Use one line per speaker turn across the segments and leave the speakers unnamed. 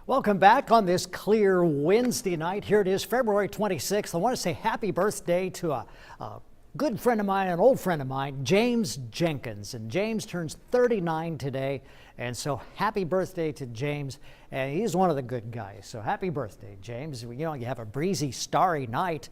Welcome back on this clear Wednesday night. Here it is, February 26th. I want to say happy birthday to a good friend of mine, an old friend of mine, James Jenkins. And James turns 39 today. And so happy birthday to James. And he's one of the good guys. So happy birthday, James. You know, you have a breezy, starry night.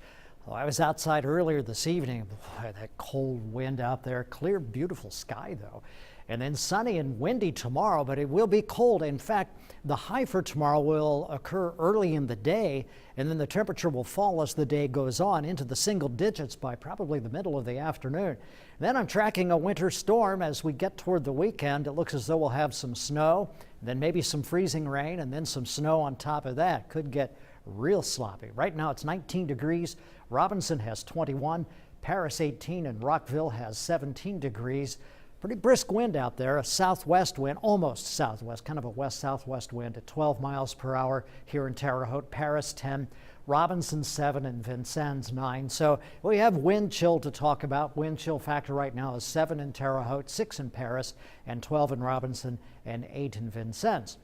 Oh, I was outside earlier this evening. Boy, that cold wind out there. Clear, beautiful sky, though. And then sunny and windy tomorrow, but it will be cold. In fact, the high for tomorrow will occur early in the day, and then the temperature will fall as the day goes on into the single digits by probably the middle of the afternoon. Then I'm tracking a winter storm as we get toward the weekend. It looks as though we'll have some snow, then maybe some freezing rain, and then some snow on top of that. Could get real sloppy. Right now it's 19 degrees. Robinson has 21, Paris 18, and Rockville has 17 degrees. Pretty brisk wind out there, a southwest wind, almost southwest, kind of a west-southwest wind at 12 miles per hour here in Terre Haute. Paris 10, Robinson 7, and Vincennes 9. So we have wind chill to talk about. Wind chill factor right now is 7 in Terre Haute, 6 in Paris, and 12 in Robinson, and 8 in Vincennes.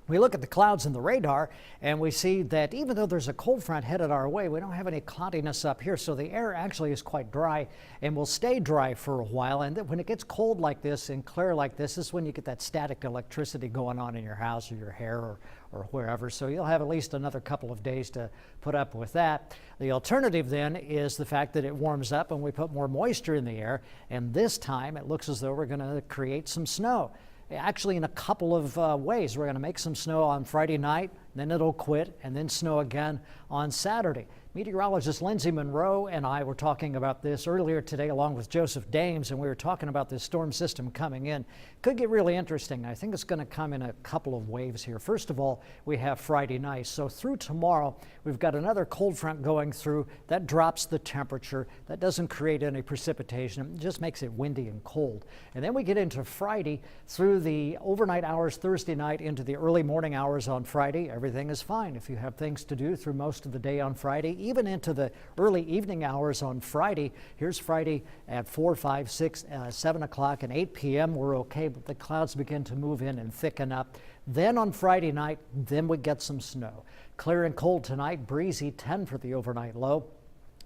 We look at the clouds in the radar and we see that even though there's a cold front headed our way, we don't have any cloudiness up here. So the air actually is quite dry and will stay dry for a while. And when it gets cold like this and clear like this is when you get that static electricity going on in your house or your hair or wherever. So you'll have at least another couple of days to put up with that. The alternative then is the fact that it warms up and we put more moisture in the air. And this time it looks as though we're going to create some snow. Actually, in a couple of ways. We're going to make some snow on Friday night, then it'll quit, and then snow again on Saturday. Meteorologist Lindsay Monroe and I were talking about this earlier today along with Joseph Dames, and we were talking about this storm system coming in. Could get really interesting. I think it's going to come in a couple of waves here. First of all, we have Friday night. So through tomorrow, we've got another cold front going through. That drops the temperature. That doesn't create any precipitation. It just makes it windy and cold. And then we get into Friday through the overnight hours Thursday night into the early morning hours on Friday. Everything is fine. If you have things to do through most of the day on Friday, even into the early evening hours on Friday. Here's Friday at 4, 5, 6, 7 o'clock and 8 p.m. We're okay, but the clouds begin to move in and thicken up. Then on Friday night, then we get some snow. Clear and cold tonight, breezy, 10 for the overnight low.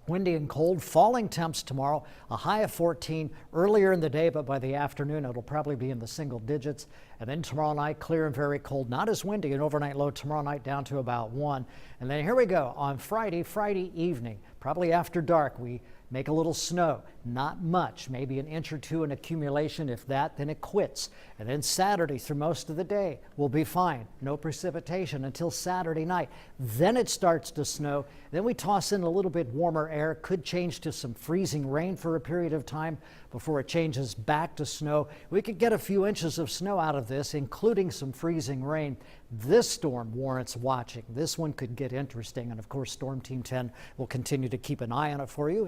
Windy and cold, falling temps tomorrow, a high of 14 earlier in the day, but by the afternoon it'll probably be in the single digits. And then tomorrow night, clear and very cold, not as windy, an overnight low tomorrow night down to about 1. And then here we go on Friday evening, probably after dark, we make a little snow, not much, maybe an inch or two in accumulation. If that, then it quits. And then Saturday through most of the day will be fine. No precipitation until Saturday night. Then it starts to snow. Then we toss in a little bit warmer air. Could change to some freezing rain for a period of time before it changes back to snow. We could get a few inches of snow out of this, including some freezing rain. This storm warrants watching. This one could get interesting. And of course, Storm Team 10 will continue to keep an eye on it for you.